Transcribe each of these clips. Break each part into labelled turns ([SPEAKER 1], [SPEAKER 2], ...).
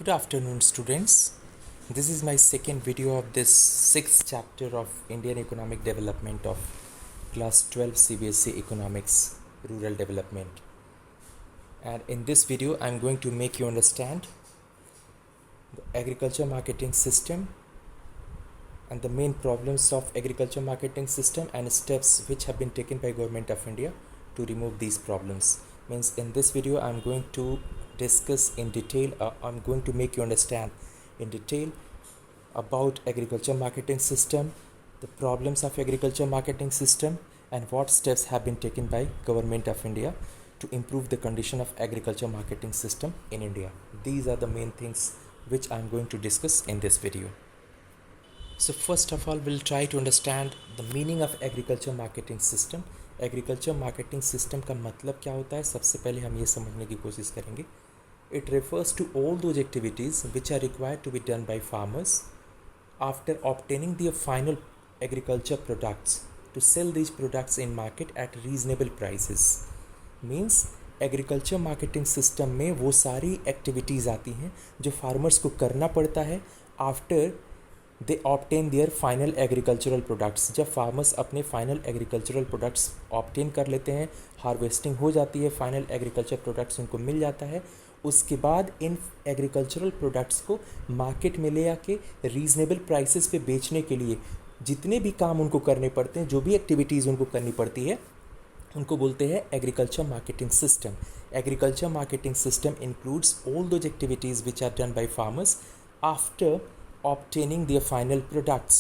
[SPEAKER 1] Good afternoon, students. This is my second video of this sixth chapter of Indian Economic Development of Class 12 CBSE Economics Rural Development. And in this video, I'm going to make you understand the agriculture marketing system and the main problems of agriculture marketing system and steps which have been taken by Government of India to remove these problems. Means in this video, I'm going to discuss in detail, I'm going to make you understand in detail about agriculture marketing system, the problems of agriculture marketing system, and what steps have been taken by Government of India to improve the condition of agriculture marketing system in India. These are the main things which I'm going to discuss in this video. So first of all, we'll try to understand the meaning of agriculture marketing system. Agriculture marketing system का मतलब क्या होता है, सबसे पहले हम ये समझने की कोशिश करेंगे. It refers to all those activities which are required to be done by farmers after obtaining the final agriculture products to sell these products in market at reasonable prices. Means agriculture marketing system में वो सारी activities आती हैं जो farmers को करना पड़ता है after they obtain there final agricultural products. जब फार्मर्स अपने फाइनल एग्रीकल्चरल प्रोडक्ट्स ऑब्टेन कर लेते हैं, हार्वेस्टिंग हो जाती है, फाइनल एग्रीकल्चर प्रोडक्ट्स उनको मिल जाता है, उसके बाद इन एग्रीकल्चरल प्रोडक्ट्स को मार्केट में ले आके रीजनेबल प्राइसेस पे बेचने के लिए जितने भी काम उनको करने पड़ते हैं, जो भी एक्टिविटीज़ उनको करनी पड़ती है, उनको बोलते हैं agriculture marketing system. Agriculture marketing system includes all those activities which are done by farmers after obtaining their final products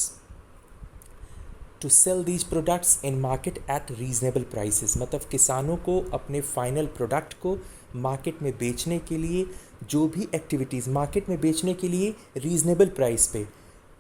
[SPEAKER 1] to sell these products in market at reasonable prices. मतलब किसानों को अपने फाइनल प्रोडक्ट को market में बेचने के लिए जो भी एक्टिविटीज़ मार्केट में बेचने के लिए रीजनेबल प्राइस पे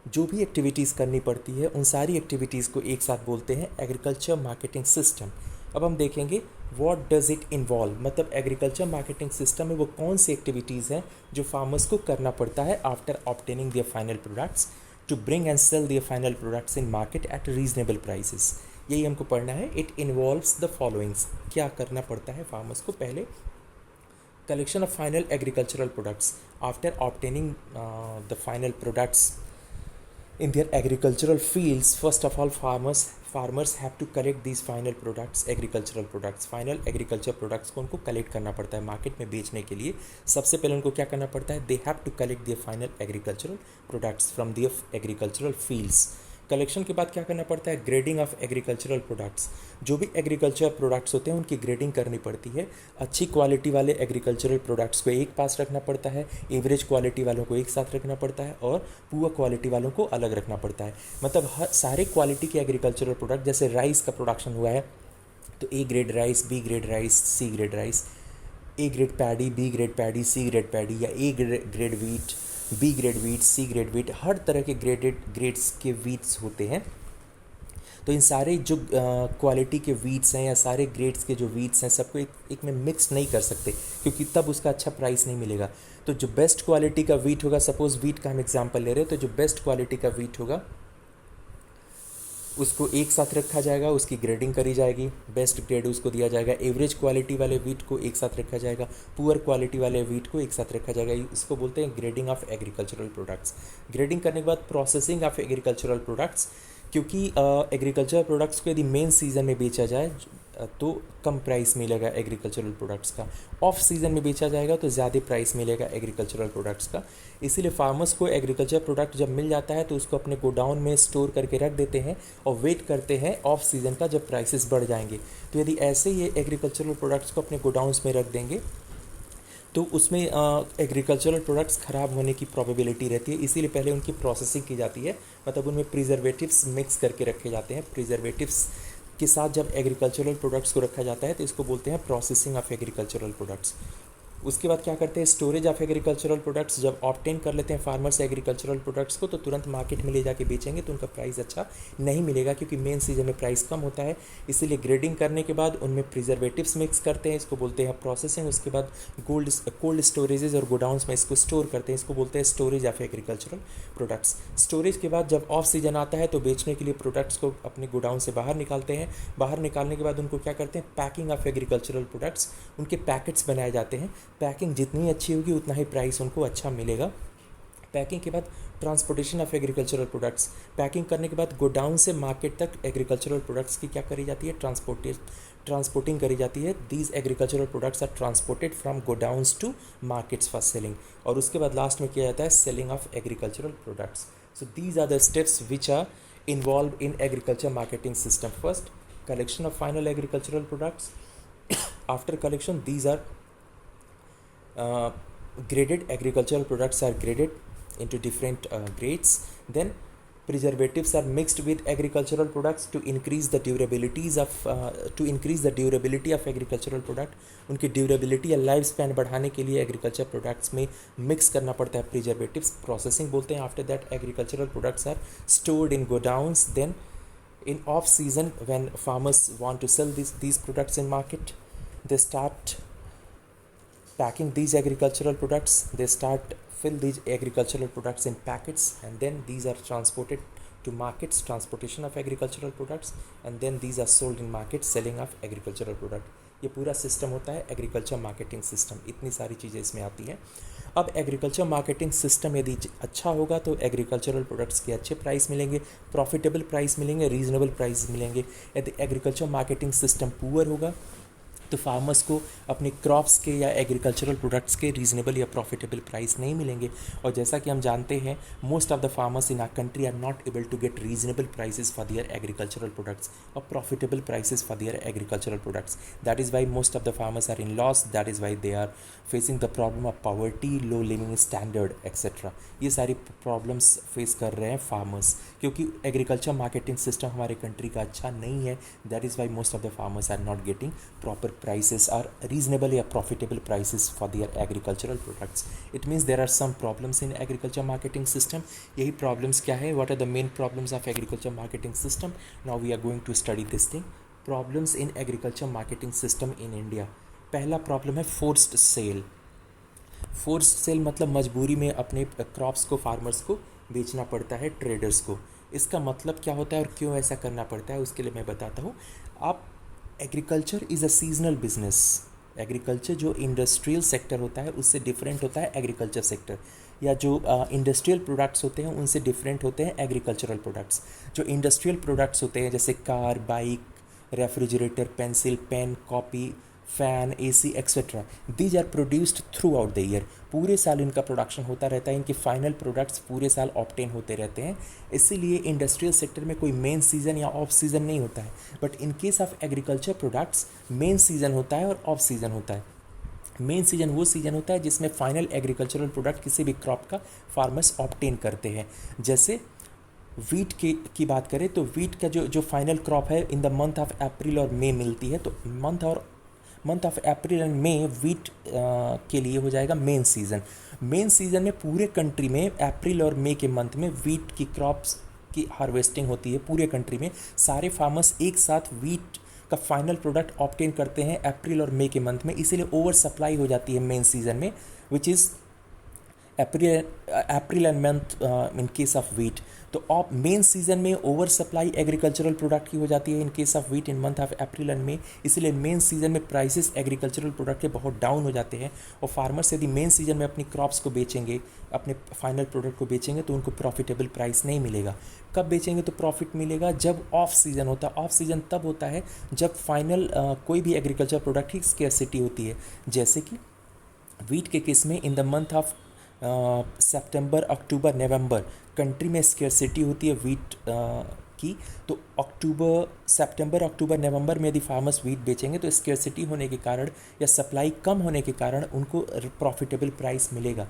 [SPEAKER 1] जो भी एक्टिविटीज़ करनी पड़ती है, उन सारी एक्टिविटीज़ को एक साथ बोलते हैं एग्रीकल्चर मार्केटिंग सिस्टम. अब हम देखेंगे व्हाट डज़ इट इन्वॉल्व. मतलब एग्रीकल्चर मार्केटिंग सिस्टम में वो कौन सी एक्टिविटीज़ हैं जो फार्मर्स को करना पड़ता है after obtaining their final products to bring and sell their final products in market at reasonable prices. यही हमको पढ़ना है. It involves the followings. क्या करना पड़ता है फार्मर्स को? पहले collection of final agricultural products after obtaining the final products in their agricultural fields. First of all, farmers have to collect these final products, agricultural products. Final agriculture products को उनको collect करना पड़ता है market में बेचने के लिए. सबसे पहले उनको क्या करना पड़ता है? They have to collect their final agricultural products from their agricultural fields. Collection के बाद क्या करना पड़ता है? Grading of agricultural products. जो भी एग्रीकल्चर प्रोडक्ट्स होते हैं उनकी ग्रेडिंग करनी पड़ती है. अच्छी क्वालिटी वाले एग्रीकल्चरल प्रोडक्ट्स को एक पास रखना पड़ता है, एवरेज क्वालिटी वालों को एक साथ रखना पड़ता है और पुअर क्वालिटी वालों को अलग रखना पड़ता है. मतलब हर सारे क्वालिटी के एग्रीकल्चरल प्रोडक्ट, जैसे राइस का प्रोडक्शन हुआ है तो A grade rice, B grade rice, C grade rice, A grade paddy, B grade paddy, C grade paddy, या A grade wheat, B grade wheat, C grade wheat, हर तरह के grades के वीट्स होते हैं. तो इन सारे जो क्वालिटी के वीट्स हैं या सारे ग्रेड्स के जो वीट्स हैं सबको एक में मिक्स नहीं कर सकते, क्योंकि तब उसका अच्छा प्राइस नहीं मिलेगा. तो जो बेस्ट क्वालिटी का वीट होगा, सपोज़ वीट का हम एग्जांपल ले रहे हैं, तो जो बेस्ट क्वालिटी का वीट होगा उसको एक साथ रखा जाएगा, उसकी ग्रेडिंग करी जाएगी, बेस्ट ग्रेड उसको दिया जाएगा. एवरेज क्वालिटी वाले वीट को एक साथ रखा जाएगा, पुअर क्वालिटी वाले वीट को एक साथ रखा जाएगा. इसको बोलते हैं grading of agricultural products. Grading करने के बाद प्रोसेसिंग ऑफ एग्रीकल्चरल प्रोडक्ट्स. क्योंकि एग्रीकल्चर प्रोडक्ट्स को यदि मेन सीज़न में बेचा जाए तो कम प्राइस मिलेगा एग्रीकल्चरल प्रोडक्ट्स का, ऑफ सीज़न में बेचा जाएगा तो ज़्यादा प्राइस मिलेगा एग्रीकल्चरल प्रोडक्ट्स का. इसीलिए फार्मर्स को एग्रीकल्चर प्रोडक्ट जब मिल जाता है तो उसको अपने गोडाउन में स्टोर करके रख देते हैं और वेट करते हैं ऑफ सीज़न का, जब प्राइसेस बढ़ जाएंगे. तो यदि ऐसे ही एग्रीकल्चरल प्रोडक्ट्स को अपने गोडाउंस में रख देंगे तो उसमें एग्रीकल्चरल प्रोडक्ट्स ख़राब होने की प्रोबेबिलिटी रहती है. इसीलिए पहले उनकी प्रोसेसिंग की जाती है. मतलब उनमें प्रिजर्वेटिव्स मिक्स करके रखे जाते हैं. प्रिजर्वेटिव्स के साथ जब एग्रीकल्चरल प्रोडक्ट्स को रखा जाता है तो इसको बोलते हैं प्रोसेसिंग ऑफ एग्रीकल्चरल प्रोडक्ट्स. उसके बाद क्या करते हैं? Storage of agricultural products. जब ऑब्टेन कर लेते हैं फार्मर्स एग्रीकल्चरल प्रोडक्ट्स को तो तुरंत मार्केट में ले जाके बेचेंगे तो उनका प्राइस अच्छा नहीं मिलेगा, क्योंकि मेन सीजन में प्राइस कम होता है. इसीलिए ग्रेडिंग करने के बाद उनमें प्रिजर्वेटिव्स मिक्स करते हैं, इसको बोलते हैं प्रोसेसिंग. उसके बाद कोल्ड स्टोरेजेस और गोडाउंस में इसको स्टोर करते हैं, इसको बोलते हैं storage of agricultural products. Storage के बाद जब ऑफ सीजन आता है तो बेचने के लिए प्रोडक्ट्स को अपने गोडाउन से बाहर निकालते हैं. बाहर निकालने के बाद उनको क्या करते हैं? Packing of agricultural products. उनके पैकेट्स बनाए जाते हैं. पैकिंग जितनी अच्छी होगी उतना ही प्राइस उनको अच्छा मिलेगा। पैकिंग के बाद transportation of agricultural products, packing करने के बाद गोडाउन से मार्केट तक एग्रीकल्चरल प्रोडक्ट्स की क्या करी जाती है, ट्रांसपोर्टिंग करी जाती है। These agricultural products are transported from godowns to markets for selling, और उसके बाद लास्ट में किया जाता है selling of agricultural products. So these are the steps which are involved in agriculture marketing system. First, collection of final agricultural products. After collection, these are graded. Agricultural products are graded into different grades. Then preservatives are mixed with agricultural products to increase the durability of agricultural product. उनकी durability या life span बढ़ाने के लिए agriculture products में mix करना पड़ता है preservatives, processing बोलते हैं। After that agricultural products are stored in godowns. Then in off season, when farmers want to sell these products in market, they start packing these agricultural products. They start fill these agricultural products in packets, and then these are transported to markets, transportation of agricultural products, and then these are sold in market, selling of agricultural product. ये पूरा system होता है agriculture marketing system. इतनी सारी चीज़ें इसमें आती हैं। अब एग्रीकल्चर मार्केटिंग सिस्टम यदि अच्छा होगा तो एग्रीकल्चरल प्रोडक्ट्स के अच्छे प्राइस मिलेंगे, प्रॉफिटेबल प्राइस मिलेंगे, रीजनेबल प्राइस मिलेंगे। यदि एग्रीकल्चर मार्केटिंग सिस्टम पुअर होगा तो फार्मर्स को अपने क्रॉप्स के या एग्रीकल्चरल प्रोडक्ट्स के रीजनेबल या प्रॉफिटेबल प्राइस नहीं मिलेंगे। और जैसा कि हम जानते हैं, most of the farmers in our country are not able to get reasonable prices for their agricultural products और profitable prices for their agricultural products. That is why most of the farmers are in loss. That is why they are facing the problem of poverty, low living standard etcetera. ये सारी problems face कर रहे हैं farmers, क्योंकि agriculture marketing system हमारे country का अच्छा नहीं है। That is why most of the farmers are not getting proper prices or reasonable or profitable prices for their agricultural products. It means there are some problems in agriculture marketing system. यही problems क्या है? What are the main problems of agriculture marketing system? Now we are going to study this thing. Problems in agriculture marketing system in India. पहला problem है forced sale. Forced sale मतलब मजबूरी में अपने crops को farmers को बेचना पड़ता है traders को। इसका मतलब क्या होता है और क्यों ऐसा करना पड़ता है, उसके लिए मैं बताता हूँ। आप agriculture is a seasonal business. Agriculture जो इंडस्ट्रियल सेक्टर होता है उससे डिफरेंट होता है एग्रीकल्चर सेक्टर, या जो इंडस्ट्रियल प्रोडक्ट्स होते हैं उनसे डिफरेंट होते हैं एग्रीकल्चरल प्रोडक्ट्स। जो इंडस्ट्रियल प्रोडक्ट्स होते हैं जैसे car, bike, refrigerator, pencil, pen, copy, fan, AC etcetera, these are produced throughout the year. पूरे साल इनका प्रोडक्शन होता रहता है, इनके फाइनल प्रोडक्ट्स पूरे साल ऑब्टेन होते रहते हैं। इसीलिए इंडस्ट्रियल सेक्टर में कोई मेन सीज़न या ऑफ सीज़न नहीं होता है। But in case of agriculture products main season होता है और ऑफ सीज़न होता है। मेन सीज़न वो सीज़न होता है जिसमें फाइनल एग्रीकल्चरल प्रोडक्ट किसी भी क्रॉप का फार्मर्स ऑब्टेन करते हैं। जैसे वीट की बात करें तो वीट का जो फाइनल क्रॉप है in the month of April और मई मिलती है, तो month of April and May wheat के लिए हो जाएगा मेन सीज़न। मेन सीज़न में पूरे कंट्री में अप्रैल और मई के मंथ में वीट की क्रॉप्स की हार्वेस्टिंग होती है। पूरे कंट्री में सारे फार्मर्स एक साथ वीट का फाइनल प्रोडक्ट ऑब्टेन करते हैं अप्रैल और मई के मंथ में, इसीलिए ओवर सप्लाई हो जाती है मेन सीज़न में, which is April end month in case of wheat. तो मेन सीजन में ओवर सप्लाई एग्रीकल्चरल प्रोडक्ट की हो जाती है in case of wheat in month of April and May, इसलिए मेन सीजन में प्राइसेस एग्रीकल्चरल प्रोडक्ट के बहुत डाउन हो जाते हैं। और फार्मर्स यदि मेन सीजन में अपनी क्रॉप्स को बेचेंगे, अपने फाइनल प्रोडक्ट को बेचेंगे, तो उनको प्रॉफिटेबल प्राइस नहीं मिलेगा। कब बेचेंगे तो प्रॉफिट मिलेगा? जब ऑफ सीज़न होता है। ऑफ सीज़न तब होता है जब फाइनल कोई भी एग्रीकल्चर प्रोडक्ट की स्केर्सिटी होती है। जैसे कि वीट के केस में इन the month of September, October, November country में स्केर्सिटी होती है वीट की। तो सितंबर, अक्टूबर, नवंबर में यदि फार्मर्स वीट बेचेंगे तो स्केर्सिटी होने के कारण या सप्लाई कम होने के कारण उनको प्रॉफिटेबल प्राइस मिलेगा।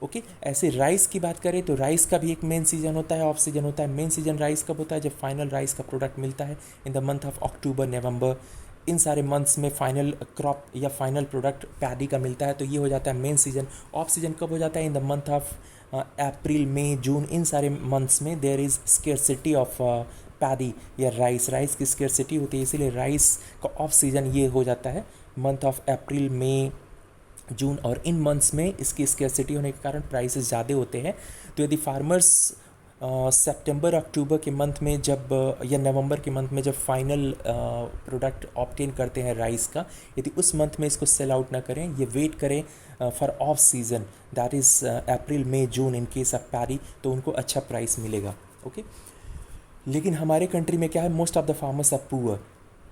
[SPEAKER 1] ओके, ऐसे राइस की बात करें तो राइस का भी एक मेन सीजन होता है, ऑफ सीजन होता है। मेन सीजन राइस कब होता है? जब फाइनल राइस का प्रोडक्ट मिलता है in the month of October, November. इन सारे मंथ्स में फाइनल क्रॉप या फाइनल प्रोडक्ट पैडी का मिलता है, तो ये हो जाता है मेन सीजन। ऑफ सीजन कब हो जाता है? In the month of April, May, June. इन सारे मंथ्स में there is scarcity of paddy या राइस की स्केर्सिटी होती है, इसीलिए राइस का ऑफ सीजन ये हो जाता है मंथ ऑफ अप्रैल, मई, जून। और इन मंथ्स में इसकी स्केर्सिटी होने के कारण प्राइसेस ज़्यादा होते हैं। तो यदि फार्मर्स सितंबर अक्टूबर के मंथ में जब या नवंबर के मंथ में जब फाइनल प्रोडक्ट ऑब्टेन करते हैं राइस का, यदि उस मंथ में इसको सेल आउट ना करें, ये वेट करें for off season, that is April May June in case of paddy, तो उनको अच्छा प्राइस मिलेगा। ओके, लेकिन हमारे कंट्री में क्या है, most of the farmers are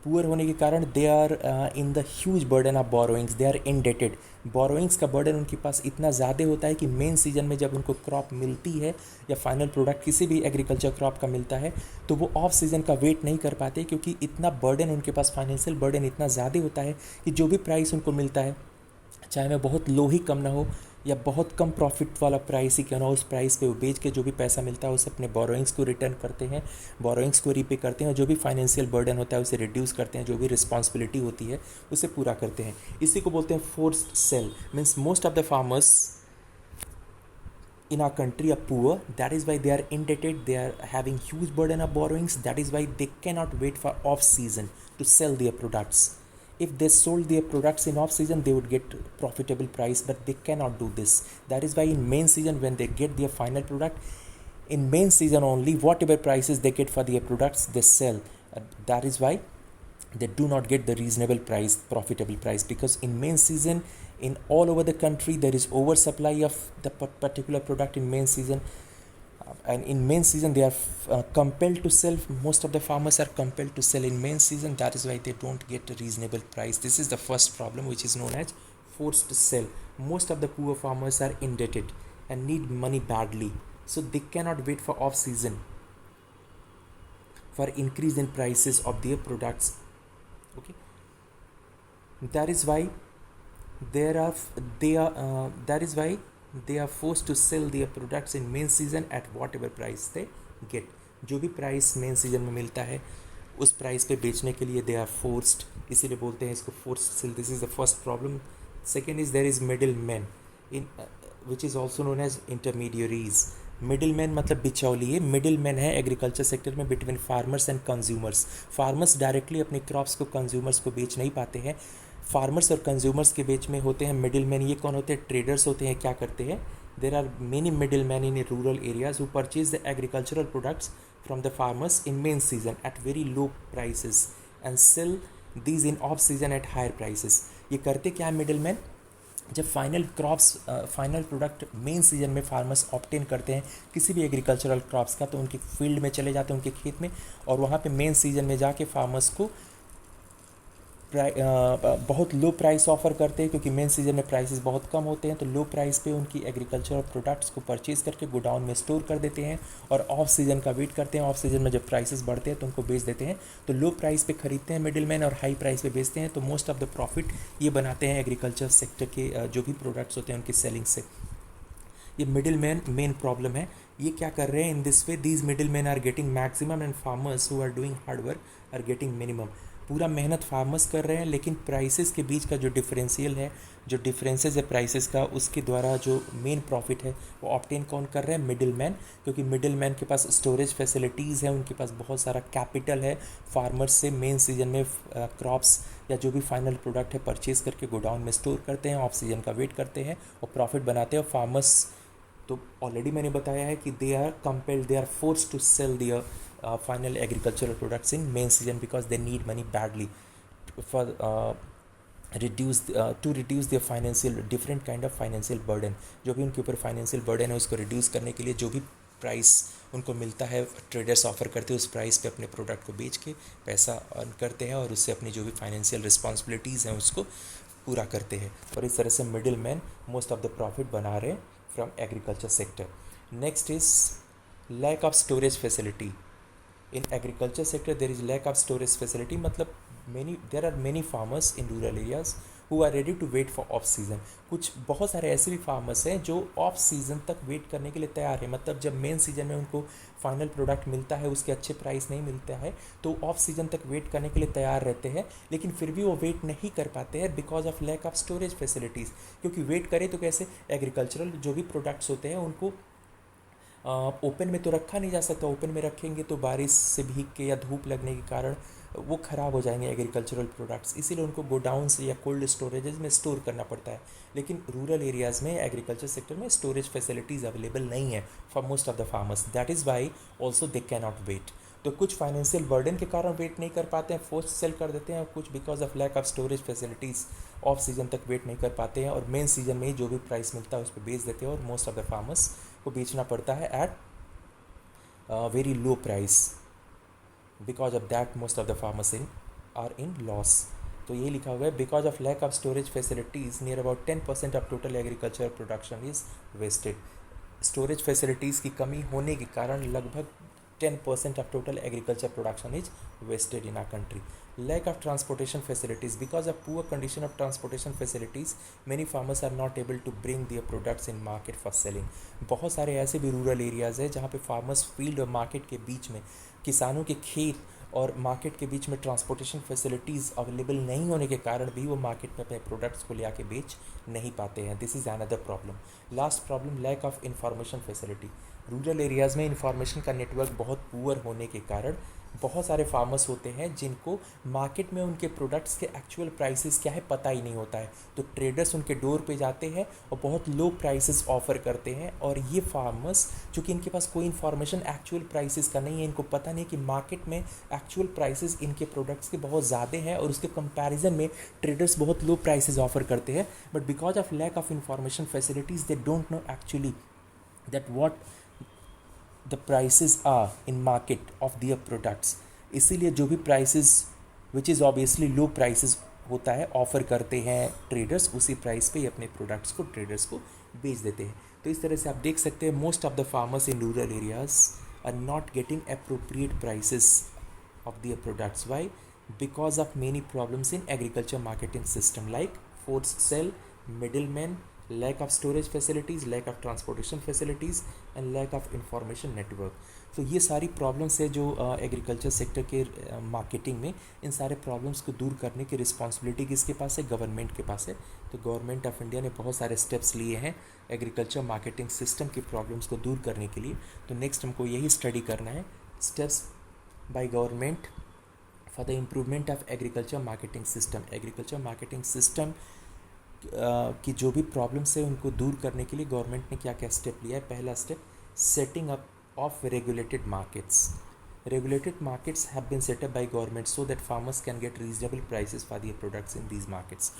[SPEAKER 1] poor होने के कारण they are in the huge burden of borrowings, they are indebted. Borrowings का बर्डन उनके पास इतना ज़्यादा होता है कि मेन सीजन में जब उनको क्रॉप मिलती है या फाइनल प्रोडक्ट किसी भी एग्रीकल्चर क्रॉप का मिलता है, तो वो ऑफ सीज़न का वेट नहीं कर पाते, क्योंकि इतना बर्डन उनके पास, फाइनेंशियल बर्डन इतना ज़्यादा होता है कि जो भी प्राइस उनको मिलता है, चाहे वह बहुत लो ही कम ना हो या बहुत कम प्रॉफिट वाला प्राइस ही क्यों ना हो, उस प्राइस पे वो बेच के जो भी पैसा मिलता है उसे अपने बोरोइंग्स को रिटर्न करते हैं, बोरोइंग्स को रीपे करते हैं, और जो भी फाइनेंशियल बर्डन होता है उसे रिड्यूस करते हैं, जो भी रिस्पॉन्सिबिलिटी होती है उसे पूरा करते हैं। इसी को बोलते हैं forced sale. Means most of the farmers in our country are poor, that is why they are indebted, they are having huge burden of borrowings, that is why they cannot wait for off season to sell their products. If they sold their products in off season, they would get profitable price, but they cannot do this. That is why in main season, when they get their final product, in main season only, whatever prices they get for their products, they sell. That is why they do not get the reasonable price, profitable price, because in main season in all over the country there is oversupply of the particular product in main season, and in main season they are compelled to sell. Most of the farmers are compelled to sell in main season, that is why they don't get a reasonable price. This is the first problem, which is known as forced sell. Most of the poor farmers are indebted and need money badly, so they cannot wait for off season for increase in prices of their products. Okay, that is why that is why they are forced to sell their products in main season at whatever price they get. जो भी price main season में मिलता है उस price पे बेचने के लिए दे आर फोर्स्ड, इसीलिए बोलते हैं इसको forced sale. This is the first problem. Second is there is middleman in which is also known as intermediaries. Middleman मतलब बिचौलिए. मिडिल मैन है एग्रीकल्चर सेक्टर में between farmers and consumers. Farmers directly अपने crops को consumers को बेच नहीं पाते हैं. फार्मर्स और कंज्यूमर्स के बीच में होते हैं मिडिल मैन. ये कौन होते हैं? ट्रेडर्स होते हैं. क्या करते हैं? There are many middleman in rural areas who purchase the agricultural products from the farmers in main season at very low prices and sell these in off season at higher prices. ये करते क्या है middleman? जब final crops final product main season में farmers obtain करते हैं किसी भी एग्रीकल्चरल क्रॉप्स का, तो उनके फील्ड में चले जाते हैं, उनके खेत में, और वहाँ पे मेन सीजन में जाके फार्मर्स को बहुत लो प्राइस ऑफर करते हैं, क्योंकि मेन सीजन में प्राइसेस बहुत कम होते हैं. तो लो प्राइस पे उनकी एग्रीकल्चरल प्रोडक्ट्स को परचेज करके गोडाउन में स्टोर कर देते हैं और ऑफ सीजन का वेट करते हैं. ऑफ सीजन में जब प्राइसेस बढ़ते हैं तो उनको बेच देते हैं. तो लो प्राइस पे खरीदते हैं मिडिल मैन और हाई प्राइस पे बेचते हैं. तो मोस्ट ऑफ द प्रॉफिट ये बनाते हैं एग्रीकल्चर सेक्टर के जो भी प्रोडक्ट्स होते हैं उनकी सेलिंग से. ये मिडिल मैन मेन प्रॉब्लम है. ये क्या कर रहे हैं? In this way these middleman are getting maximum and farmers who are doing hard work are getting minimum. पूरा मेहनत फार्मर्स कर रहे हैं, लेकिन प्राइसेस के बीच का जो डिफरेंशियल है, जो डिफरेंसेस है प्राइसेस का, उसके द्वारा जो मेन प्रॉफिट है वो ऑब्टेन कौन कर रहे हैं? Middle man. क्योंकि मिडिल मैन के पास स्टोरेज फैसिलिटीज़ है, उनके पास बहुत सारा कैपिटल है. फार्मर्स से मेन सीजन में क्रॉप्स या जो भी फाइनल प्रोडक्ट है परचेज करके गोडाउन में स्टोर करते हैं, ऑफ सीजन का वेट करते हैं और प्रॉफिट बनाते हैं. और फार्मर्स तो ऑलरेडी मैंने बताया है कि they are compelled, they are forced to sell their final agricultural products in main season because they need money badly for to reduce their financial different kind of financial burden. जो भी उनके ऊपर financial burden है उसको reduce करने के लिए जो भी प्राइस उनको मिलता है ट्रेडर्स ऑफर करते हैं, उस प्राइस पे अपने प्रोडक्ट को बेच के पैसा अर्न करते हैं और उससे अपनी जो भी फाइनेंशियल रिस्पॉन्सिबिलिटीज़ हैं उसको पूरा करते हैं. और इस तरह से middleman most of the profit बना रहे हैं from agriculture sector. Next is lack of storage facility. In agriculture sector there is lack of storage facility. मतलब there are many farmers in rural areas who are ready to wait for off season. कुछ बहुत सारे ऐसे भी farmers हैं जो of season तक wait करने के लिए तैयार है. मतलब जब मेन सीजन में उनको फाइनल प्रोडक्ट मिलता है, उसके अच्छे प्राइस नहीं मिलता है, तो ऑफ सीजन तक वेट करने के लिए तैयार रहते हैं, लेकिन फिर भी वो वेट नहीं कर पाते हैं because of lack of storage facilities. क्योंकि वेट करें तो कैसे? एग्रीकल्चरल जो भी प्रोडक्ट्स होते हैं उनको ओपन में तो रखा नहीं जा सकता, ओपन में रखेंगे तो बारिश से भीग के या धूप लगने के कारण वो ख़राब हो जाएंगे एग्रीकल्चरल प्रोडक्ट्स, इसीलिए उनको गोडाउन्स या कोल्ड स्टोरेजेस में स्टोर करना पड़ता है। लेकिन रूरल एरियाज़ में एग्रीकल्चर सेक्टर में स्टोरेज फैसिलिटीज़ अवेलेबल नहीं है for most of the farmers, that is why also they can not wait. तो कुछ फाइनेंशियल बर्डन के कारण वेट नहीं कर पाते हैं, फोर्स सेल कर देते हैं, कुछ because of lack of storage facilities off season तक वेट नहीं कर पाते हैं और मेन सीजन में ही जो भी प्राइस मिलता है उस पर बेच देते हैं और मोस्ट ऑफ द फार्मर्स को बेचना पड़ता है eight very low price, because of that most of the farmers are in loss। तो ये लिखा हुआ है because of lack of storage facilities near about 10% of total agriculture production is wasted. Storage facilities की कमी होने के कारण लगभग 10% of total agriculture production is wasted in our country. Lack of transportation facilities, because of poor condition of transportation facilities many farmers are not able to bring their products in market for selling। बहुत सारे ऐसे भी rural areas है जहाँ पे farmers field और market के बीच में, किसानों के खेत और मार्केट के बीच में ट्रांसपोर्टेशन फैसिलिटीज़ अवेलेबल नहीं होने के कारण भी वो मार्केट में अपने प्रोडक्ट्स को ले आके बेच नहीं पाते हैं। This is another problem. Last problem lack of information facility. Rural areas में इंफॉर्मेशन का नेटवर्क बहुत पुअर होने के कारण बहुत सारे फार्मर्स होते हैं जिनको मार्केट में उनके प्रोडक्ट्स के एक्चुअल प्राइसेस क्या है पता ही नहीं होता है, तो ट्रेडर्स उनके डोर पे जाते हैं और बहुत लो प्राइसेस ऑफ़र करते हैं। और ये फार्मर्स चूँकि इनके पास कोई इन्फॉर्मेशन एक्चुअल प्राइसेस का नहीं है, इनको पता नहीं कि मार्केट में एक्चुअल प्राइसेस इनके प्रोडक्ट्स के बहुत ज़्यादा हैं और उसके कंपैरिजन में ट्रेडर्स बहुत लो प्राइसेस ऑफ़र करते हैं, but because of lack of information facilities they don't know actually that what the prices are in market of their products. इसीलिए जो भी prices which is obviously low prices होता है offer करते हैं traders, उसी प्राइस पे ही अपने प्रोडक्ट्स को ट्रेडर्स को बेच देते हैं। तो इस तरह से आप देख सकते हैं most of the farmers in rural areas are not getting appropriate prices of their products. Why? Because of many problems in agriculture marketing system like force sale, middle lack of storage facilities, lack of transportation facilities and lack of information network। तो ये सारी problems है जो agriculture sector के marketing में, इन सारे problems को दूर करने की रिस्पॉन्सिबिलिटी किसके पास है? गवर्नमेंट के पास है। तो गवर्नमेंट ऑफ इंडिया ने बहुत सारे स्टेप्स लिए हैं एग्रीकल्चर मार्केटिंग सिस्टम की प्रॉब्लम्स को दूर करने के लिए। तो नेक्स्ट हमको यही स्टडी करना है, steps by government for the improvement of agriculture marketing system. Agriculture marketing system कि जो भी प्रॉब्लम्स है उनको दूर करने के लिए गवर्नमेंट ने क्या क्या स्टेप लिया है। पहला step, setting up of regulated markets. Regulated markets have been set up by government so that farmers can get reasonable prices for their products in these markets।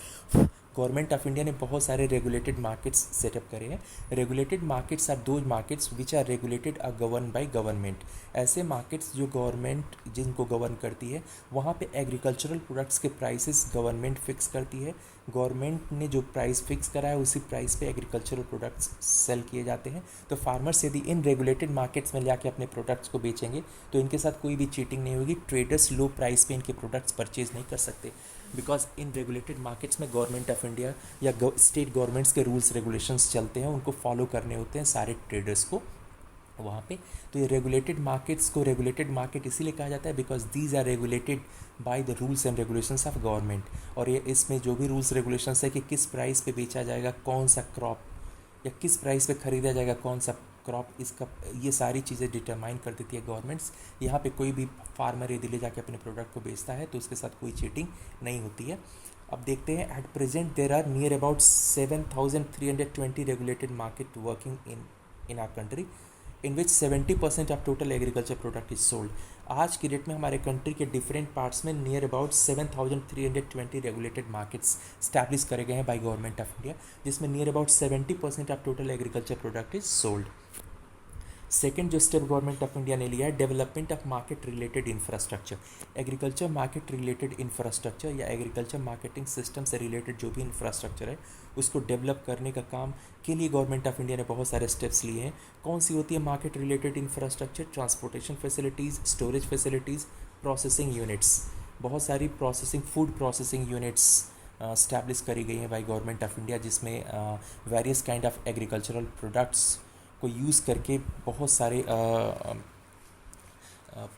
[SPEAKER 1] Government of India ने बहुत सारे regulated markets setup करे हैं। Regulated markets are those markets which are regulated or govern by government. ऐसे markets जो government जिनको govern करती है, वहाँ पे एग्रीकल्चरल प्रोडक्ट्स के प्राइसेस गवर्नमेंट फिक्स करती है। गवर्नमेंट ने जो प्राइस फिक्स करा है उसी प्राइस पे एग्रीकल्चरल प्रोडक्ट्स सेल किए जाते हैं। तो फार्मर्स यदि इन रेगुलेटेड मार्केट्स में लाके अपने प्रोडक्ट्स को बेचेंगे तो इनके साथ कोई भी चीटिंग नहीं होगी। ट्रेडर्स लो प्राइस पे इनके प्रोडक्ट्स परचेज नहीं कर सकते, बिकॉज इन रेगुलेटेड मार्केट्स में गवर्नमेंट ऑफ इंडिया या स्टेट गवर्नमेंट्स के रूल्स रेगुलेशंस चलते हैं, उनको फॉलो करने होते हैं सारे ट्रेडर्स को वहाँ पे। तो ये रेगुलेटेड मार्केट्स को रेगुलेटेड मार्केट इसीलिए कहा जाता है because these are regulated by the rules and regulations of government. और ये इसमें जो भी रूल्स रेगुलेशंस है कि किस प्राइस पे बेचा जाएगा कौन सा क्रॉप, या किस प्राइस पे ख़रीदा जाएगा कौन सा क्रॉप, इसका ये सारी चीज़ें डिटरमाइन कर देती है गवर्नमेंट्स। यहाँ पे कोई भी फार्मर यदि ले जाके अपने प्रोडक्ट को बेचता है तो उसके साथ कोई चीटिंग नहीं होती है। अब देखते हैं, at present there are near about 7,320 regulated market working in our country in which 70% of total agriculture product is sold. आज की डेट में हमारे कंट्री के डिफरेंट पार्ट्स में near about 7,320 regulated markets establish करे गए हैं बाय गवर्नमेंट ऑफ इंडिया, जिसमें near about 70% of total agriculture product is sold. Second जो स्टेप गवर्नमेंट ऑफ इंडिया ने लिया है, development of market related infrastructure. Agriculture market related infrastructure या agriculture marketing system से रिलेटेड जो भी इंफ्रास्ट्रक्चर है उसको डेवलप करने का काम के लिए गवर्नमेंट ऑफ इंडिया ने बहुत सारे स्टेप्स लिए हैं। कौन सी होती है market related infrastructure? Transportation facilities, storage facilities, processing units. बहुत सारी processing food processing units establish करी गई हैं बाय गवर्नमेंट ऑफ इंडिया, जिसमें various kind of agricultural products को यूज़ करके बहुत सारे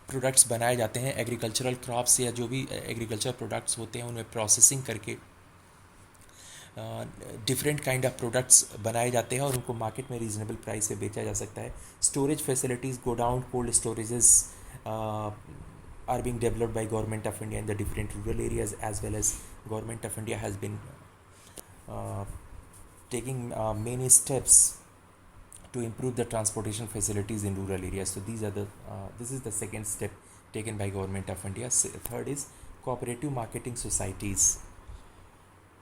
[SPEAKER 1] प्रोडक्ट्स बनाए जाते हैं। एग्रीकल्चरल क्रॉप्स या जो भी एग्रीकल्चर प्रोडक्ट्स होते हैं उनमें प्रोसेसिंग करके डिफरेंट काइंड ऑफ प्रोडक्ट्स बनाए जाते हैं और उनको मार्केट में रीजनेबल प्राइस पे बेचा जा सकता है. Storage facilities, godown, cold storages are being developed by Government of India in the different rural areas, as well as Government of India has been taking many steps to improve the transportation facilities in rural areas. So this is the second step taken by Government of India. Third is cooperative marketing societies.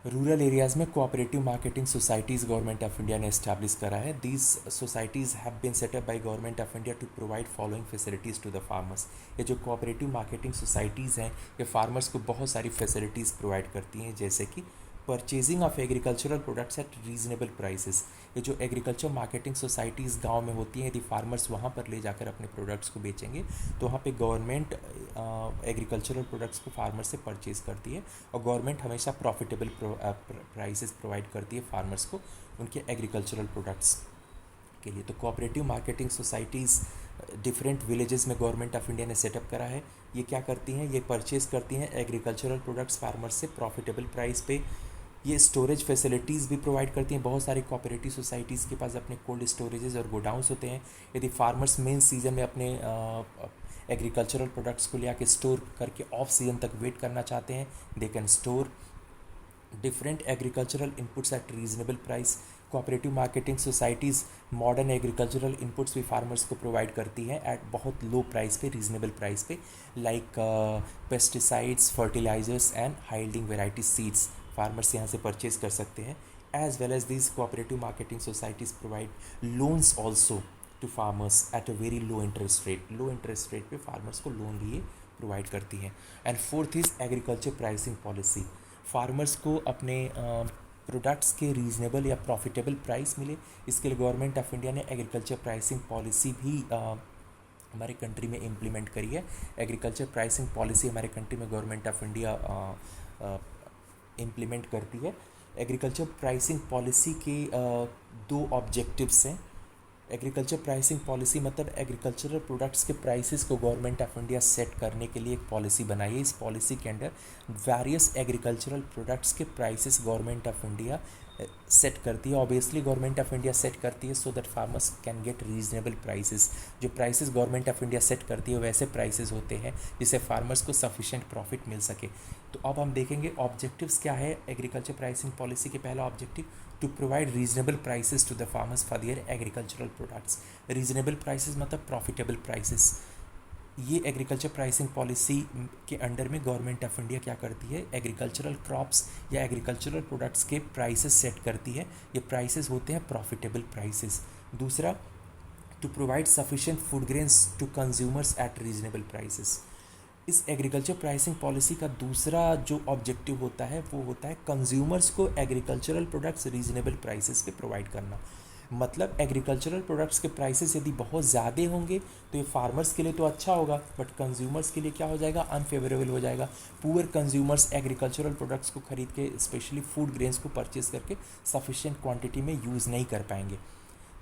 [SPEAKER 1] Rural areas में cooperative marketing societies government of India ने establish करा है. These societies have been set up by government of India to provide following facilities to the farmers. ये जो cooperative marketing societies हैं ये farmers को बहुत सारी फैसिलिटीज़ प्रोवाइड करती हैं, जैसे कि purchasing of agricultural products eight reasonable prices. ये जो एग्रीकल्चर मार्केटिंग सोसाइटीज़ गांव में होती हैं, यदि फार्मर्स वहाँ पर ले जाकर अपने प्रोडक्ट्स को बेचेंगे तो वहाँ पे गवर्नमेंट एग्रीकल्चरल प्रोडक्ट्स को फार्मर से परचेज करती है और गवर्नमेंट हमेशा प्रॉफिटेबल प्राइसेस प्रोवाइड करती है फार्मर्स को उनके एग्रीकल्चरल प्रोडक्ट्स के लिए. तो cooperative marketing societies different villages में गवर्नमेंट ऑफ इंडिया ने सेटअप करा है. ये क्या करती हैं, ये परचेज़ करती हैं एग्रीकल्चरल प्रोडक्ट्स फार्मर्स से प्रॉफिटेबल प्राइस पे. ये स्टोरेज फैसिलिटीज़ भी प्रोवाइड करती हैं. बहुत सारी कोऑपरेटिव सोसाइटीज़ के पास अपने कोल्ड स्टोरेजेस और गोडाउंस होते हैं. यदि फार्मर्स मेन सीजन में अपने एग्रीकल्चरल प्रोडक्ट्स को ले आके स्टोर करके ऑफ सीजन तक वेट करना चाहते हैं, they can store different agricultural inputs at reasonable price. Cooperative marketing societies modern agricultural inputs भी फार्मर्स को प्रोवाइड करती हैं एट बहुत लो प्राइस पे, रीजनेबल प्राइस पे, like pesticides, fertilisers and high yielding variety seeds. Farmers यहाँ से purchase कर सकते हैं. As well as these cooperative marketing societies provide loans also to farmers at a very low interest rate. Low interest rate पे farmers को loan भी provide करती हैं. And fourth is agriculture pricing policy. Farmers को अपने products के reasonable या profitable price मिले, इसके लिए गवर्नमेंट ऑफ इंडिया ने एग्रीकल्चर प्राइसिंग पॉलिसी भी हमारे कंट्री में इम्प्लीमेंट करी है. एग्रीकल्चर प्राइसिंग पॉलिसी हमारे कंट्री में गवर्नमेंट ऑफ इंडिया इम्प्लीमेंट करती है. एग्रीकल्चर प्राइसिंग पॉलिसी के दो ऑब्जेक्टिव्स हैं. एग्रीकल्चर प्राइसिंग पॉलिसी मतलब एग्रीकल्चरल प्रोडक्ट्स के प्राइसेस को गवर्नमेंट ऑफ इंडिया सेट करने के लिए एक पॉलिसी बनाई है. इस पॉलिसी के अंडर वेरियस एग्रीकल्चरल प्रोडक्ट्स के prices government of India set करती है. Obviously government of India set करती है so that farmers can get reasonable prices. जो prices government of India set करती है वैसे प्राइसेस होते हैं जिससे फार्मर्स को सफिशिएंट प्रॉफिट मिल सके. तो अब हम देखेंगे ऑब्जेक्टिव्स क्या है एग्रीकल्चर प्राइसिंग पॉलिसी के. पहला objective to provide reasonable prices to the farmers for their agricultural products. Reasonable prices मतलब प्रॉफिटेबल प्राइसेस. ये एग्रीकल्चर प्राइसिंग पॉलिसी के अंडर में गवर्नमेंट ऑफ इंडिया क्या करती है, एग्रीकल्चरल क्रॉप्स या एग्रीकल्चरल प्रोडक्ट्स के प्राइसेस सेट करती है. ये प्राइसेस होते हैं प्रॉफिटेबल प्राइसेस. दूसरा, to provide sufficient food grains to consumers at reasonable prices. इस एग्रीकल्चर प्राइसिंग पॉलिसी का दूसरा जो ऑब्जेक्टिव होता है वो होता है कंज्यूमर्स को एग्रीकल्चरल प्रोडक्ट्स रीजनेबल प्राइसेस पे प्रोवाइड करना. मतलब एग्रीकल्चरल प्रोडक्ट्स के प्राइसेस यदि बहुत ज़्यादा होंगे तो ये फार्मर्स के लिए तो अच्छा होगा, बट कंज्यूमर्स के लिए क्या हो जाएगा, अनफेवरेबल हो जाएगा. पुअर कंज्यूमर्स एग्रीकल्चरल प्रोडक्ट्स को खरीद के स्पेशली फूड ग्रेन्स को परचेज करके सफिशिएंट क्वांटिटी में यूज़ नहीं कर पाएंगे.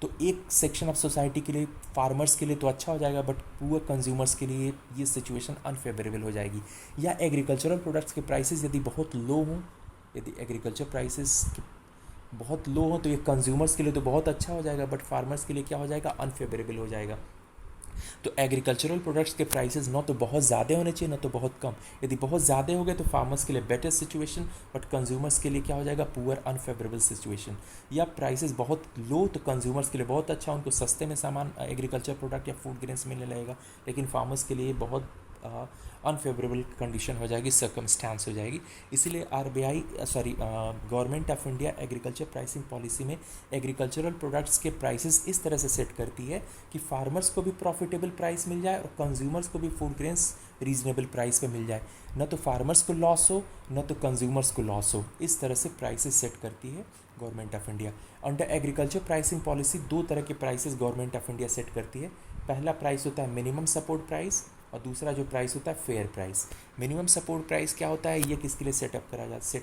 [SPEAKER 1] तो एक सेक्शन ऑफ सोसाइटी के लिए, फार्मर्स के लिए तो अच्छा हो जाएगा, बट पुअर कंज्यूमर्स के लिए ये सिचुएशन अनफेवरेबल हो जाएगी. या एग्रीकल्चरल प्रोडक्ट्स के प्राइसेस यदि बहुत लो हों, यदि एग्रीकल्चर प्राइसेस बहुत लो हो तो ये कंज्यूमर्स के लिए तो बहुत अच्छा हो जाएगा, बट फार्मर्स के लिए क्या हो जाएगा, अनफेवरेबल हो जाएगा. तो एग्रीकल्चरल प्रोडक्ट्स के प्राइसेस न तो बहुत ज़्यादा होने चाहिए न तो बहुत कम. यदि बहुत ज़्यादा हो गए तो फार्मर्स के लिए बेटर सिचुएशन, बट कंज्यूमर्स के लिए क्या हो जाएगा, पुअर अनफेवरेबल सिचुएशन. या प्राइसेस बहुत लो तो कंज्यूमर्स के लिए बहुत अच्छा, उनको सस्ते में सामान एग्रीकल्चर प्रोडक्ट या फूड ग्रेन्स मिलने लगेगा, लेकिन फार्मर्स के लिए बहुत अनफेवरेबल कंडीशन हो जाएगी, सर्कमस्टांस हो जाएगी. इसीलिए government of India agriculture pricing policy में एग्रीकल्चरल प्रोडक्ट्स के प्राइसेस इस तरह से सेट करती है कि फार्मर्स को भी प्रॉफिटेबल प्राइस मिल जाए और कंज्यूमर्स को भी फूड ग्रेन्स रीजनेबल प्राइस पे मिल जाए. न तो फार्मर्स को लॉस हो न तो कंज्यूमर्स को लॉस हो. इस तरह से प्राइसेस सेट करती है government of India. Under agriculture pricing policy दो तरह के prices government of India set करती है. पहला प्राइस होता है मिनिमम सपोर्ट प्राइस और दूसरा जो प्राइस होता है fair price. Minimum support price क्या होता है, ये किसके लिए सेट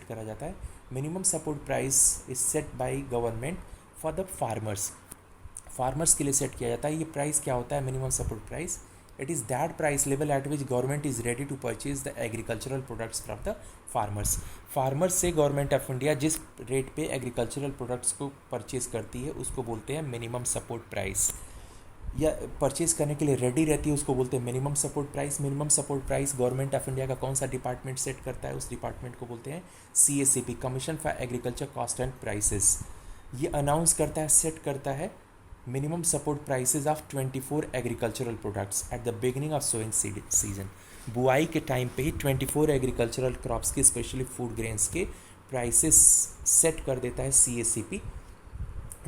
[SPEAKER 1] करा जाता है. Minimum support price is set by government for the farmers. Farmers के लिए सेट किया जाता है. ये प्राइस क्या होता है, minimum support price, It is that price level at which government is ready to purchase the agricultural products from the farmers. Farmers से गवर्नमेंट ऑफ इंडिया जिस रेट पे एग्रीकल्चरल प्रोडक्ट्स को परचेज करती है उसको बोलते हैं मिनिमम सपोर्ट प्राइस, या परचेज करने के लिए रेडी रहती है उसको बोलते हैं minimum support price. Minimum support price government of India का कौन सा डिपार्टमेंट सेट करता है? उस डिपार्टमेंट को बोलते हैं CACP, commission for agriculture cost and prices. ये अनाउंस करता है, सेट करता है minimum support prices of 24 agricultural products at the beginning of sowing season. बुआई के टाइम पे ही 24 एग्रीकल्चरल क्रॉप्स के, स्पेशली फूड ग्रेन्स के प्राइसेस सेट कर देता है CACP,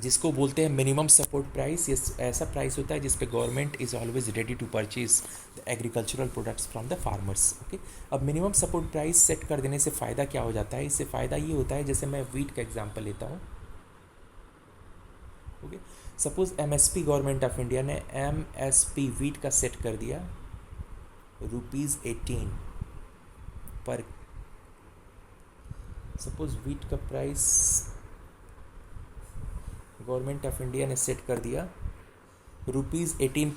[SPEAKER 1] जिसको बोलते हैं मिनिमम सपोर्ट प्राइस। ये ऐसा प्राइस होता है जिस पे government is always ready to purchase the agricultural products from the farmers. Okay, अब मिनिमम सपोर्ट प्राइस सेट कर देने से फ़ायदा क्या हो जाता है? इससे फ़ायदा ये होता है, जैसे मैं वीट का एग्जांपल लेता हूँ। Okay, suppose MSP government of India ने MSP वीट का सेट कर दिया ₹18 पर। सपोज वीट का प्राइस गवर्नमेंट ऑफ इंडिया ने सेट कर दिया ₹18।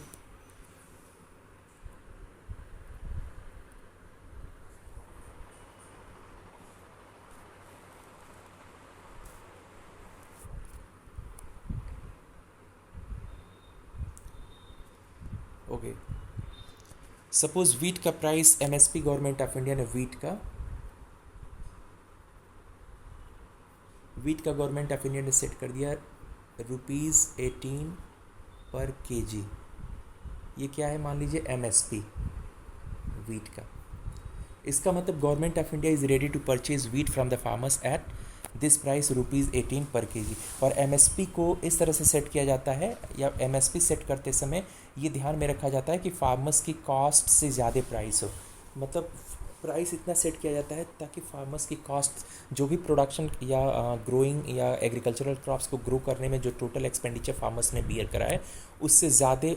[SPEAKER 1] ओके, सपोज वीट का price MSP government of India ने वीट का गवर्नमेंट ऑफ इंडिया ने सेट कर दिया ₹18 पर kg। ये क्या है? मान लीजिए MSP वीट का। इसका मतलब government of India is ready to purchase wheat from the farmers at this price ₹18 per kg। और MSP को इस तरह से सेट किया जाता है, या MSP सेट करते समय ये ध्यान में रखा जाता है कि फार्मर्स की कॉस्ट से ज़्यादा प्राइस हो। मतलब प्राइस इतना सेट किया जाता है ताकि फार्मर्स की कॉस्ट, जो भी प्रोडक्शन या ग्रोइंग या एग्रीकल्चरल क्रॉप्स को ग्रो करने में जो टोटल एक्सपेंडिचर फार्मर्स ने बियर करा है, उससे ज़्यादा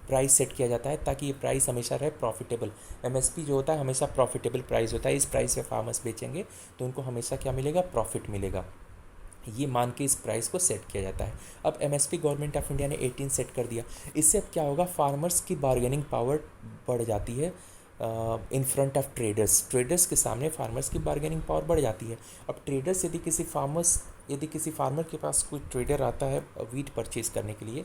[SPEAKER 1] प्राइस सेट किया जाता है ताकि ये प्राइस हमेशा रहे प्रॉफिटेबल। MSP जो होता है हमेशा प्रॉफिटेबल प्राइस होता है। इस प्राइस पे फार्मर्स बेचेंगे तो उनको हमेशा क्या मिलेगा? प्रॉफिट मिलेगा। ये मान के इस प्राइस को सेट किया जाता है। अब MSP गवर्नमेंट ऑफ इंडिया ने 18 सेट कर दिया। इससे अब क्या होगा? फार्मर्स की बार्गेनिंग पावर बढ़ जाती है इन फ्रंट ऑफ ट्रेडर्स के सामने फार्मर्स की बार्गेनिंग पावर बढ़ जाती है। अब ट्रेडर्स यदि किसी फार्मर के पास कोई ट्रेडर आता है वीट परचेज करने के लिए,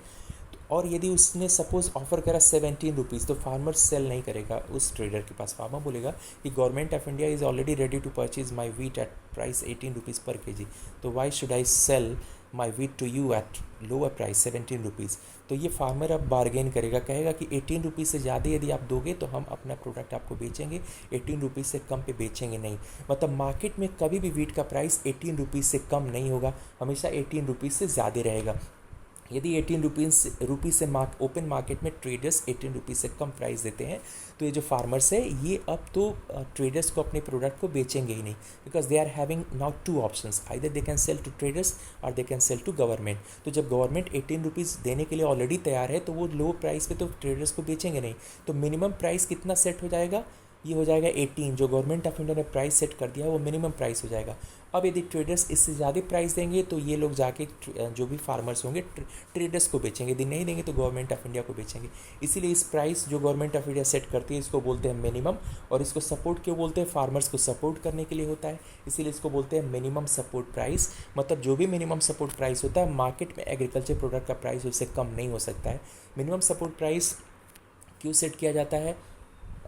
[SPEAKER 1] और यदि उसने सपोज ऑफर करा ₹17, तो फार्मर सेल नहीं करेगा उस ट्रेडर के पास। फार्मर बोलेगा कि government of India is already ready to purchase my wheat at price ₹18 per kg, तो why should I sell my wheat to you at lower price ₹17। तो ये फार्मर अब बार्गेन करेगा, कहेगा कि ₹18 से ज़्यादा यदि आप दोगे तो हम अपना प्रोडक्ट आपको बेचेंगे, ₹18 से कम पे बेचेंगे नहीं। मतलब मार्केट में कभी भी वीट का प्राइस ₹18 से कम नहीं होगा, हमेशा ₹18 से ज़्यादा रहेगा। यदि ₹18 से ओपन मार्केट में ट्रेडर्स ₹18 से कम प्राइस देते हैं, तो ये जो फार्मर्स है ये अब तो ट्रेडर्स को अपने प्रोडक्ट को बेचेंगे ही नहीं, because they are having now 2 options, either they can sell to traders और they can sell to government. तो जब गवर्नमेंट ₹18 देने के लिए ऑलरेडी तैयार है तो वो लो प्राइस पे तो ट्रेडर्स को बेचेंगे नहीं। तो मिनिमम प्राइस कितना सेट हो जाएगा? ये हो जाएगा 18। जो गवर्नमेंट ऑफ इंडिया ने प्राइस सेट कर दिया वो मिनिमम प्राइस हो जाएगा। अब यदि ट्रेडर्स इससे ज़्यादा प्राइस देंगे तो ये लोग जाके जो भी फार्मर्स होंगे ट्रेडर्स को बेचेंगे, यदि नहीं देंगे तो गवर्नमेंट ऑफ इंडिया को बेचेंगे। इसीलिए इस प्राइस जो गवर्नमेंट ऑफ इंडिया सेट करती है इसको बोलते हैं मिनिमम। और इसको सपोर्ट क्यों बोलते हैं? फार्मर्स को सपोर्ट करने के लिए होता है, इसीलिए इसको बोलते हैं मिनिमम सपोर्ट प्राइस। मतलब जो भी मिनिमम सपोर्ट प्राइस होता है मार्केट में एग्रीकल्चर प्रोडक्ट का प्राइस उससे कम नहीं हो सकता है। मिनिमम सपोर्ट प्राइस क्यों सेट किया जाता है?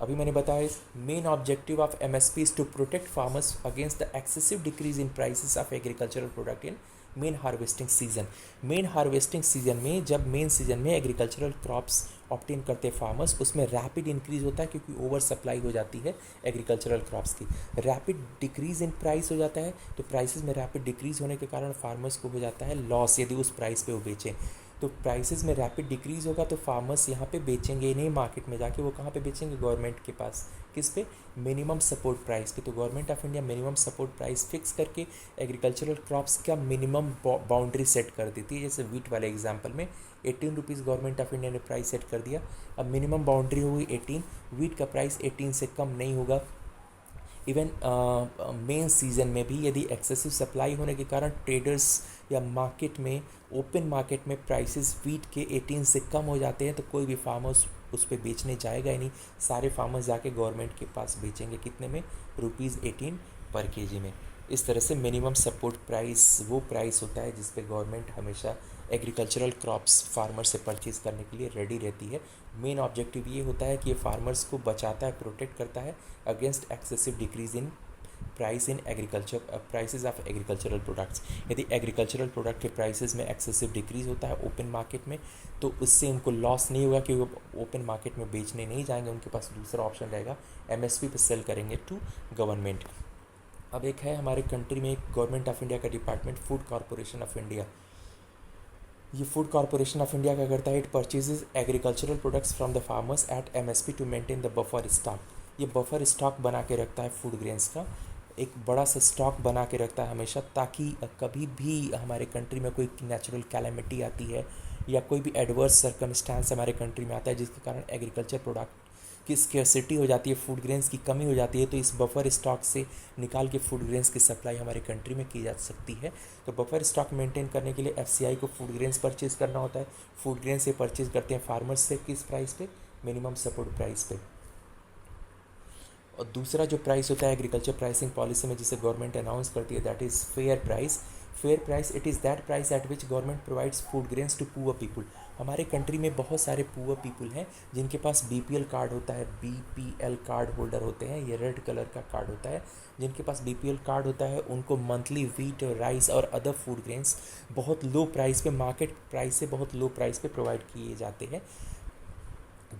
[SPEAKER 1] अभी मैंने बताया, main objective of MSP is to protect farmers against the excessive decrease in prices of agricultural product in main harvesting season. Main harvesting season में, जब मेन सीजन में एग्रीकल्चरल क्रॉप्स ऑब्टेन करते हैं फार्मर्स, उसमें रैपिड इंक्रीज होता है क्योंकि over supply हो जाती है एग्रीकल्चरल क्रॉप्स की। रैपिड डिक्रीज इन प्राइस हो जाता है, तो प्राइसेस में रैपिड डिक्रीज होने के कारण फार्मर्स को हो जाता है लॉस यदि उस प्राइस पे वो बेचें। तो प्राइसेस में रैपिड डिक्रीज़ होगा तो फार्मर्स यहाँ पे बेचेंगे ही नहीं मार्केट में जाके, वो कहाँ पे बेचेंगे? गवर्नमेंट के पास। किस पे? मिनिमम सपोर्ट प्राइस पे। तो government of India minimum support price fix करके एग्रीकल्चरल क्रॉप्स का मिनिमम बाउंड्री सेट कर देती है। जैसे वीट वाले एग्जांपल में ₹18 गवर्नमेंट ऑफ इंडिया ने प्राइस सेट कर दिया, अब मिनिमम बाउंड्री होगी 18, वीट का प्राइस 18 से कम नहीं होगा। इवन मेन सीजन में भी यदि एक्सेसिव सप्लाई होने के कारण ट्रेडर्स या मार्केट में, ओपन मार्केट में प्राइसेस वीट के 18 से कम हो जाते हैं, तो कोई भी फार्मर्स उस पर बेचने जाएगा ही नहीं, सारे फार्मर्स जाके गवर्नमेंट के पास बेचेंगे कितने में, ₹18 पर केजी में। इस तरह से मिनिमम सपोर्ट प्राइस वो प्राइस होता है जिस पे गवर्नमेंट हमेशा एग्रीकल्चरल क्रॉप्स फार्मर से परचेज़ करने के लिए रेडी रहती है। मेन ऑब्जेक्टिव ये होता है कि ये फार्मर्स को बचाता है, प्रोटेक्ट करता है against excessive decrease in price in agriculture prices of agricultural products. यदि एग्रीकल्चरल प्रोडक्ट के प्राइसेस में एक्सेसिव डिक्रीज होता है ओपन मार्केट में, तो उससे उनको लॉस नहीं होगा कि वो ओपन मार्केट में बेचने नहीं जाएंगे, उनके पास दूसरा ऑप्शन रहेगा, एमएसपी पे सेल करेंगे टू गवर्नमेंट। अब एक है हमारे कंट्री में एक गवर्नमेंट ऑफ इंडिया का department, food corporation of India. ये फूड कॉरपोरेशन ऑफ इंडिया क्या करता है, it purchases agricultural products from the farmers at MSP to maintain the buffer stock. ये बफर स्टॉक बना के रखता है फूड ग्रेन्स का, एक बड़ा सा स्टॉक बना के रखता है हमेशा, ताकि कभी भी हमारे कंट्री में कोई नेचुरल कैलेमिटी आती है या कोई भी एडवर्स सर्कमस्टांस हमारे कंट्री में आता है जिसके कारण एग्रीकल्चर प्रोडक्ट की स्केर्सिटी हो जाती है, फूड ग्रेन्स की कमी हो जाती है, तो इस बफर स्टॉक से निकाल के फूड ग्रेन्स की सप्लाई हमारे कंट्री में की जा सकती है। तो बफर स्टॉक मेंटेन करने के लिए एफसीआई को फूड ग्रेन्स परचेज़ करना होता है। फूड ग्रेन्स ये परचेज़ करते हैं फार्मर्स से, किस प्राइस पे, मिनिमम सपोर्ट प्राइस पे। और दूसरा जो प्राइस होता है एग्रीकल्चर प्राइसिंग पॉलिसी में जिसे गवर्नमेंट अनाउंस करती है, that is fair price. Fair price, it is that price at which government provides food grains to poor people. हमारे कंट्री में बहुत सारे पुअर पीपल हैं जिनके पास बीपीएल कार्ड होता है, बीपीएल कार्ड होल्डर होते हैं, ये रेड कलर का कार्ड होता है। जिनके पास बीपीएल कार्ड होता है उनको मंथली व्हीट, राइस और अदर फूड ग्रेन्स बहुत लो प्राइस पे, मार्केट प्राइस से बहुत लो प्राइस पे प्रोवाइड किए जाते हैं।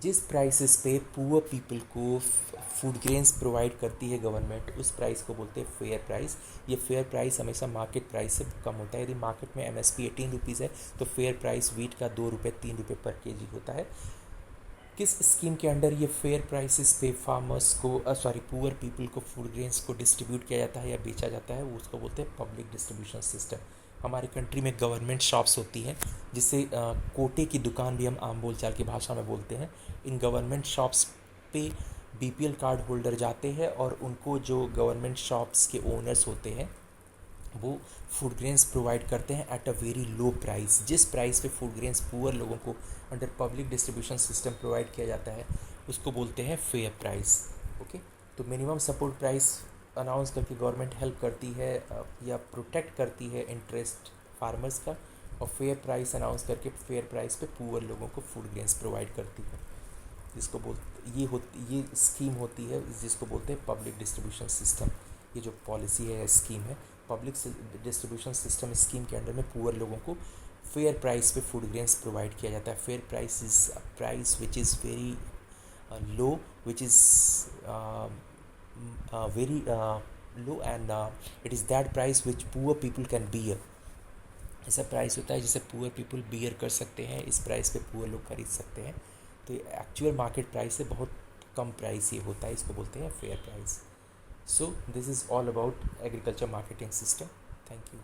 [SPEAKER 1] जिस प्राइसेस पे पुअर पीपल को फूड ग्रेन्स प्रोवाइड करती है गवर्नमेंट, उस प्राइस को बोलते हैं फेयर प्राइस। ये फेयर प्राइस हमेशा मार्केट प्राइस से कम होता है। यदि मार्केट में एमएसपी 18 रुपीज़ है तो फेयर प्राइस व्हीट का ₹2 ₹3 पर केजी होता है। किस स्कीम के अंडर ये फेयर प्राइसेस पे फार्मर्स को पुअर पीपल को फूड ग्रेन्स को डिस्ट्रीब्यूट किया जाता है या बेचा जाता है, वो उसको बोलते हैं पब्लिक डिस्ट्रीब्यूशन सिस्टम। हमारी कंट्री में गवर्नमेंट शॉप्स होती हैं जिसे कोटे की दुकान भी हम आम बोलचाल की भाषा में बोलते हैं। इन गवर्नमेंट शॉप्स पे बीपीएल कार्ड होल्डर जाते हैं और उनको जो गवर्नमेंट शॉप्स के ओनर्स होते हैं वो फूड ग्रेन्स प्रोवाइड करते हैं eight a very low price. जिस प्राइस पे फूड ग्रेन्स पुअर लोगों को under public distribution system provide किया जाता है उसको बोलते हैं फेयर प्राइस। ओके, तो मिनिमम सपोर्ट प्राइस अनाउंस करके गवर्नमेंट हेल्प करती है या प्रोटेक्ट करती है इंटरेस्ट फार्मर्स का, और फेयर प्राइस अनाउंस करके फेयर प्राइस पे पुअर लोगों को फूड ग्रेन्स प्रोवाइड करती है, जिसको ये स्कीम होती है जिसको बोलते हैं पब्लिक डिस्ट्रीब्यूशन सिस्टम। ये जो पॉलिसी है, स्कीम है, पब्लिक डिस्ट्रीब्यूशन सिस्टम स्कीम के अंडर में पुअर लोगों को फेयर प्राइस पे फूड ग्रेन्स प्रोवाइड किया जाता है। Fair price is price which is very low, which is very low and it is that price which poor people can bear। ऐसा price होता है जिसे पुअर पीपल बियर कर सकते हैं, इस प्राइस पे पुअर लोग खरीद सकते हैं। तो ये एक्चुअल मार्केट प्राइस से बहुत कम प्राइस ये होता है, इसको बोलते हैं fair price. So this is all about agriculture marketing system. Thank you.